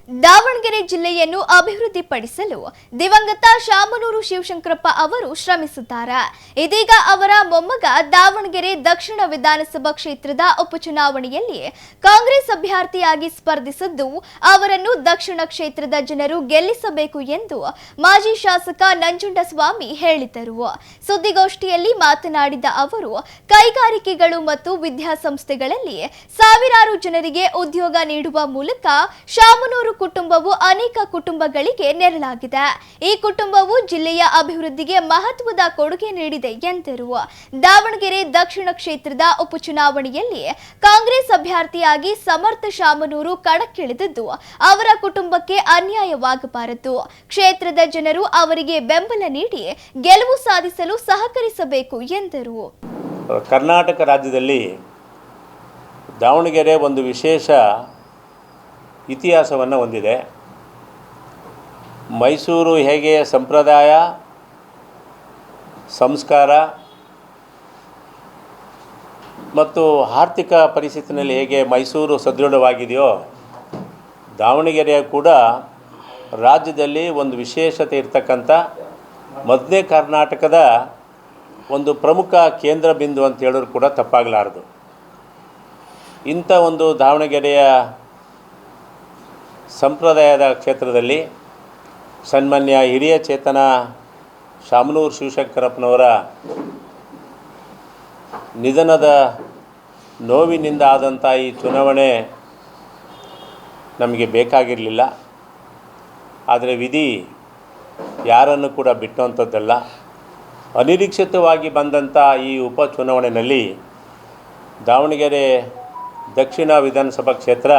ದಾವಣಗೆರೆ ಜಿಲ್ಲೆಯನ್ನು ಅಭಿವೃದ್ಧಿಪಡಿಸಲು ದಿವಂಗತ ಶಾಮನೂರು ಶಿವಶಂಕರಪ್ಪ ಅವರು ಶ್ರಮಿಸಿದ್ದಾರೆ. ಇದೀಗ ಅವರ ಮೊಮ್ಮಗ ದಾವಣಗೆರೆ ದಕ್ಷಿಣ ವಿಧಾನಸಭಾ ಕ್ಷೇತ್ರದ ಉಪಚುನಾವಣೆಯಲ್ಲಿ ಕಾಂಗ್ರೆಸ್ ಅಭ್ಯರ್ಥಿಯಾಗಿ ಸ್ಪರ್ಧಿಸಿದ್ದು ಅವರನ್ನು ದಕ್ಷಿಣ ಕ್ಷೇತ್ರದ ಜನರು ಗೆಲ್ಲಿಸಬೇಕು ಎಂದು ಮಾಜಿ ಶಾಸಕ ನಂಜುಂಡಸ್ವಾಮಿ ಹೇಳಿದರು. ಸುದ್ದಿಗೋಷ್ಠಿಯಲ್ಲಿ ಮಾತನಾಡಿದ ಅವರು, ಕೈಗಾರಿಕೆಗಳು ಮತ್ತು ವಿದ್ಯಾಸಂಸ್ಥೆಗಳಲ್ಲಿ ಸಾವಿರಾರು ಜನರಿಗೆ ಉದ್ಯೋಗ ನೀಡುವ ಮೂಲಕ ಶಾಮನೂರು ಕುಟುಂಬವು ಅನೇಕ ಕುಟುಂಬಗಳಿಗೆ ನೆರಳಾಗಿದೆ. ಈ ಕುಟುಂಬವು ಜಿಲ್ಲೆಯ ಅಭಿವೃದ್ಧಿಗೆ ಮಹತ್ವದ ಕೊಡುಗೆ ನೀಡಿದೆ ಎಂದರು. ದಾವಣಗೆರೆ ದಕ್ಷಿಣ ಕ್ಷೇತ್ರದ ಉಪಚುನಾವಣೆಯಲ್ಲಿ ಕಾಂಗ್ರೆಸ್ ಅಭ್ಯರ್ಥಿಯಾಗಿ ಸಮರ್ಥ ಶಾಮನೂರು ಕಣಕ್ಕಿಳಿದಿದ್ದು ಅವರ ಕುಟುಂಬಕ್ಕೆ ಅನ್ಯಾಯವಾಗಬಾರದು. ಕ್ಷೇತ್ರದ ಜನರು ಅವರಿಗೆ ಬೆಂಬಲ ನೀಡಿ ಗೆಲುವು ಸಾಧಿಸಲು ಸಹಕರಿಸಬೇಕು ಎಂದರು. ಕರ್ನಾಟಕ ರಾಜ್ಯದಲ್ಲಿ ದಾವಣಗೆರೆ ಒಂದು ವಿಶೇಷ ಇತಿಹಾಸವನ್ನು ಹೊಂದಿದೆ. ಮೈಸೂರು ಹೇಗೆ ಸಂಪ್ರದಾಯ, ಸಂಸ್ಕಾರ ಮತ್ತು ಆರ್ಥಿಕ ಪರಿಸ್ಥಿತಿಯಲ್ಲಿ ಹೇಗೆ ಮೈಸೂರು ಸದೃಢವಾಗಿದೆಯೋ, ದಾವಣಗೆರೆಯ ಕೂಡ ರಾಜ್ಯದಲ್ಲಿ ಒಂದು ವಿಶೇಷತೆ ಇರತಕ್ಕಂಥ ಮಧ್ಯ ಕರ್ನಾಟಕದ ಒಂದು ಪ್ರಮುಖ ಕೇಂದ್ರ ಬಿಂದು ಅಂತ ಹೇಳಿದ್ರು ಕೂಡ ತಪ್ಪಾಗಲಾರದು. ಇಂಥ ಒಂದು ದಾವಣಗೆರೆಯ ಸಂಪ್ರದಾಯದ ಕ್ಷೇತ್ರದಲ್ಲಿ ಸನ್ಮಾನ್ಯ ಹಿರಿಯ ಚೇತನ ಶಾಮನೂರು ಶಿವಶಂಕರಪ್ಪನವರ ನಿಧನದ ನೋವಿನಿಂದ ಆದಂಥ ಈ ಚುನಾವಣೆ ನಮಗೆ ಬೇಕಾಗಿರಲಿಲ್ಲ. ಆದರೆ ವಿಧಿ ಯಾರನ್ನು ಕೂಡ ಬಿಟ್ಟುವಂಥದ್ದಲ್ಲ. ಅನಿರೀಕ್ಷಿತವಾಗಿ ಬಂದಂಥ ಈ ಉಪಚುನಾವಣೆಯಲ್ಲಿ ದಾವಣಗೆರೆ ದಕ್ಷಿಣ ವಿಧಾನಸಭಾ ಕ್ಷೇತ್ರ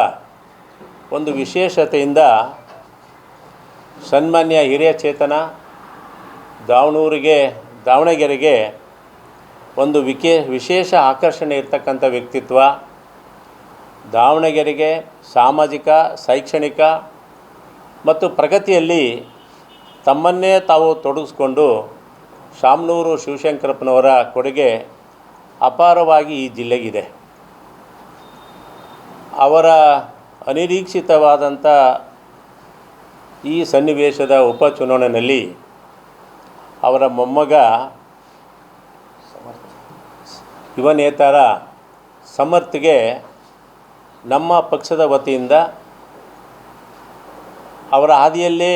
ಒಂದು ವಿಶೇಷತೆಯಿಂದ ಸನ್ಮಾನ್ಯ ಹಿರಿಯ ಚೇತನ ದಾವಣಗೆರೆಗೆ ಒಂದು ವಿಶೇಷ ಆಕರ್ಷಣೆ ಇರತಕ್ಕಂಥ ವ್ಯಕ್ತಿತ್ವ, ದಾವಣಗೆರೆಗೆ ಸಾಮಾಜಿಕ, ಶೈಕ್ಷಣಿಕ ಮತ್ತು ಪ್ರಗತಿಯಲ್ಲಿ ತಮ್ಮನ್ನೇ ತಾವು ತೊಡಗಿಸ್ಕೊಂಡು ಶಾಮನೂರು ಶಿವಶಂಕರಪ್ಪನವರ ಕೊಡುಗೆ ಅಪಾರವಾಗಿ ಈ ಜಿಲ್ಲೆಗಿದೆ. ಅವರ ಅನಿರೀಕ್ಷಿತವಾದಂಥ ಈ ಸನ್ನಿವೇಶದ ಉಪಚುನಾವಣೆಯಲ್ಲಿ ಅವರ ಮೊಮ್ಮಗ ಯುವ ನೇತಾರ ಸಮರ್ಥ್ಗೆ ನಮ್ಮ ಪಕ್ಷದ ವತಿಯಿಂದ ಅವರ ಹಾದಿಯಲ್ಲೇ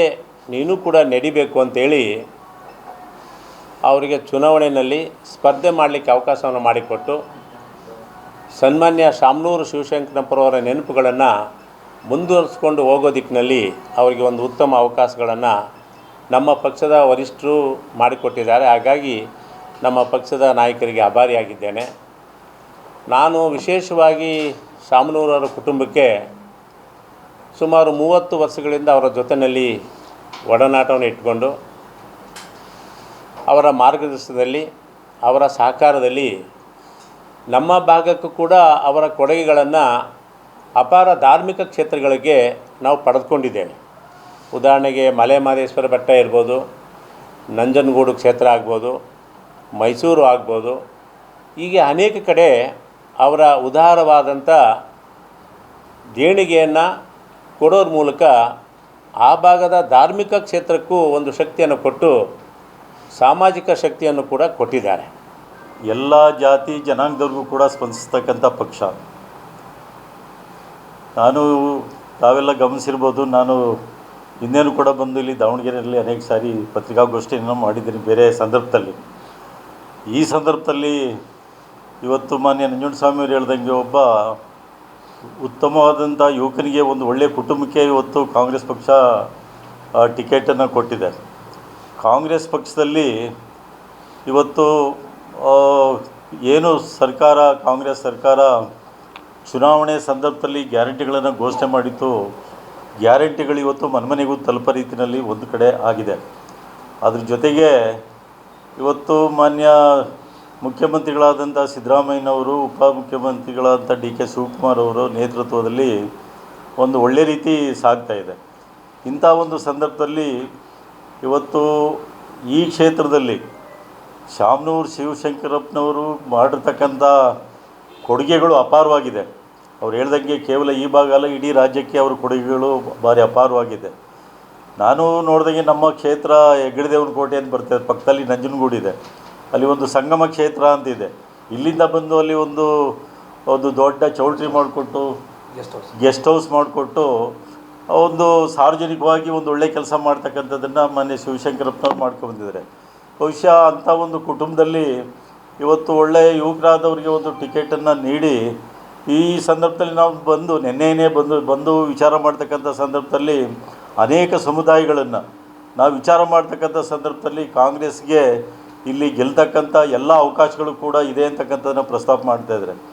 ನೀನು ಕೂಡ ನಡಿಬೇಕು ಅಂತೇಳಿ ಅವರಿಗೆ ಚುನಾವಣೆಯಲ್ಲಿ ಸ್ಪರ್ಧೆ ಮಾಡಲಿಕ್ಕೆ ಅವಕಾಶವನ್ನು ಮಾಡಿಕೊಟ್ಟು ಸನ್ಮಾನ್ಯ ಶಾಮನೂರು ಶಿವಶಂಕರಪ್ಪರವರ ನೆನಪುಗಳನ್ನು ಮುಂದುವರಿಸ್ಕೊಂಡು ಹೋಗೋ ದಿಕ್ಕಿನಲ್ಲಿ ಅವರಿಗೆ ಒಂದು ಉತ್ತಮ ಅವಕಾಶಗಳನ್ನು ನಮ್ಮ ಪಕ್ಷದ ವರಿಷ್ಠರು ಮಾಡಿಕೊಟ್ಟಿದ್ದಾರೆ. ಹಾಗಾಗಿ ನಮ್ಮ ಪಕ್ಷದ ನಾಯಕರಿಗೆ ಆಭಾರಿಯಾಗಿದ್ದೇನೆ. ನಾನು ವಿಶೇಷವಾಗಿ ಶಾಮನೂರವರ ಕುಟುಂಬಕ್ಕೆ ಸುಮಾರು 30 ವರ್ಷಗಳಿಂದ ಅವರ ಜೊತೆಯಲ್ಲಿ ಒಡನಾಟವನ್ನು ಇಟ್ಕೊಂಡು ಅವರ ಮಾರ್ಗದರ್ಶನದಲ್ಲಿ, ಅವರ ಸಹಕಾರದಲ್ಲಿ ನಮ್ಮ ಭಾಗಕ್ಕೂ ಕೂಡ ಅವರ ಕೊಡುಗೆಗಳನ್ನು ಅಪಾರ ಧಾರ್ಮಿಕ ಕ್ಷೇತ್ರಗಳಿಗೆ ನಾವು ಪಡೆದುಕೊಂಡಿದ್ದೇವೆ. ಉದಾಹರಣೆಗೆ ಮಲೆ ಮಹದೇಶ್ವರ ಬೆಟ್ಟ ಇರ್ಬೋದು, ನಂಜನಗೂಡು ಕ್ಷೇತ್ರ ಆಗ್ಬೋದು, ಮೈಸೂರು ಆಗ್ಬೋದು, ಹೀಗೆ ಅನೇಕ ಕಡೆ ಅವರ ಉದಾರವಾದಂಥ ದೇಣಿಗೆಯನ್ನು ಕೊಡೋರ ಮೂಲಕ ಆ ಭಾಗದ ಧಾರ್ಮಿಕ ಕ್ಷೇತ್ರಕ್ಕೂ ಒಂದು ಶಕ್ತಿಯನ್ನು ಕೊಟ್ಟು ಸಾಮಾಜಿಕ ಶಕ್ತಿಯನ್ನು ಕೂಡ ಕೊಟ್ಟಿದ್ದಾರೆ. ಎಲ್ಲ ಜಾತಿ ಜನಾಂಗದವ್ರಿಗೂ ಕೂಡ ಸ್ಪಂದಿಸ್ತಕ್ಕಂಥ ಪಕ್ಷ. ತಾವೆಲ್ಲ ಗಮನಿಸಿರ್ಬೋದು, ನಾನು ಇನ್ನೇನು ಕೂಡ ಬಂದು ಇಲ್ಲಿ ದಾವಣಗೆರೆಯಲ್ಲಿ ಅನೇಕ ಸಾರಿ ಪತ್ರಿಕಾಗೋಷ್ಠಿಯನ್ನು ಮಾಡಿದ್ದೀನಿ ಬೇರೆ ಸಂದರ್ಭದಲ್ಲಿ. ಈ ಸಂದರ್ಭದಲ್ಲಿ ಇವತ್ತು ಮಾನ್ಯ ನಂಜುಂಡಸ್ವಾಮಿಯವರು ಹೇಳ್ದಂಗೆ ಒಬ್ಬ ಉತ್ತಮವಾದಂಥ ಯುವಕನಿಗೆ, ಒಂದು ಒಳ್ಳೆಯ ಕುಟುಂಬಕ್ಕೆ ಇವತ್ತು ಕಾಂಗ್ರೆಸ್ ಪಕ್ಷ ಟಿಕೆಟನ್ನು ಕೊಟ್ಟಿದೆ. ಕಾಂಗ್ರೆಸ್ ಪಕ್ಷದಲ್ಲಿ ಇವತ್ತು ಏನು ಕಾಂಗ್ರೆಸ್ ಸರ್ಕಾರ ಚುನಾವಣೆ ಸಂದರ್ಭದಲ್ಲಿ ಗ್ಯಾರಂಟಿಗಳನ್ನು ಘೋಷಣೆ ಮಾಡಿತ್ತು, ಗ್ಯಾರಂಟಿಗಳು ಇವತ್ತು ಮನೆಮನೆಗೂ ತಲುಪೋ ರೀತಿಯಲ್ಲಿ ಒಂದು ಕಡೆ ಆಗಿದೆ. ಅದ್ರ ಜೊತೆಗೆ ಇವತ್ತು ಮಾನ್ಯ ಮುಖ್ಯಮಂತ್ರಿಗಳಾದಂಥ ಸಿದ್ದರಾಮಯ್ಯನವರು, ಉಪಮುಖ್ಯಮಂತ್ರಿಗಳಾದಂಥ ಡಿ.ಕೆ. ಶಿವಕುಮಾರ್ ಅವರ ನೇತೃತ್ವದಲ್ಲಿ ಒಂದು ಒಳ್ಳೆ ರೀತಿ ಸಾಗ್ತಾಯಿದೆ. ಇಂಥ ಒಂದು ಸಂದರ್ಭದಲ್ಲಿ ಇವತ್ತು ಈ ಕ್ಷೇತ್ರದಲ್ಲಿ ಶಾಮನೂರು ಶಿವಶಂಕರಪ್ಪನವರು ಮಾಡಿರ್ತಕ್ಕಂಥ ಕೊಡುಗೆಗಳು ಅಪಾರವಾಗಿದೆ. ಅವ್ರು ಹೇಳ್ದಂಗೆ ಕೇವಲ ಈ ಭಾಗ ಅಲ್ಲ, ಇಡೀ ರಾಜ್ಯಕ್ಕೆ ಅವ್ರ ಕೊಡುಗೆಗಳು ಭಾರಿ ಅಪಾರವಾಗಿದೆ. ನಾನು ನೋಡಿದಂಗೆ ನಮ್ಮ ಕ್ಷೇತ್ರ ಹೆಗ್ಗಡದೇವನಕೋಟೆ ಅಂತ ಬರ್ತದೆ, ಪಕ್ಕದಲ್ಲಿ ನಂಜನಗೂಡಿದೆ, ಅಲ್ಲಿ ಒಂದು ಸಂಗಮ ಕ್ಷೇತ್ರ ಅಂತಿದೆ. ಇಲ್ಲಿಂದ ಬಂದು ಅಲ್ಲಿ ಒಂದು ದೊಡ್ಡ ಚೌಲ್ಟ್ರಿ ಮಾಡಿಕೊಟ್ಟು, ಗೆಸ್ಟ್ ಹೌಸ್ ಮಾಡಿಕೊಟ್ಟು ಒಂದು ಸಾರ್ವಜನಿಕವಾಗಿ ಒಂದು ಒಳ್ಳೆ ಕೆಲಸ ಮಾಡ್ತಕ್ಕಂಥದ್ದನ್ನು ಮೊನ್ನೆ ಶಿವಶಂಕರಪ್ಪನವ್ರು ಮಾಡ್ಕೊಂಡ್ಬಂದಿದ್ದಾರೆ. ಬಹುಶಃ ಅಂಥ ಒಂದು ಕುಟುಂಬದಲ್ಲಿ ಇವತ್ತು ಒಳ್ಳೆಯ ಯುವಕರಾದವರಿಗೆ ಒಂದು ಟಿಕೆಟನ್ನು ನೀಡಿ, ಈ ಸಂದರ್ಭದಲ್ಲಿ ನಾವು ನೆನ್ನೆನೇ ಬಂದು ವಿಚಾರ ಮಾಡ್ತಕ್ಕಂಥ ಸಂದರ್ಭದಲ್ಲಿ ಅನೇಕ ಸಮುದಾಯಗಳನ್ನು ನಾವು ವಿಚಾರ ಮಾಡ್ತಕ್ಕಂಥ ಸಂದರ್ಭದಲ್ಲಿ ಕಾಂಗ್ರೆಸ್ಗೆ ಇಲ್ಲಿ ಗೆಲ್ತಕ್ಕಂಥ ಎಲ್ಲ ಅವಕಾಶಗಳು ಕೂಡ ಇದೆ ಅಂತಕ್ಕಂಥದ್ದನ್ನು ಪ್ರಸ್ತಾಪ ಮಾಡ್ತಾಯಿದ್ದಾರೆ.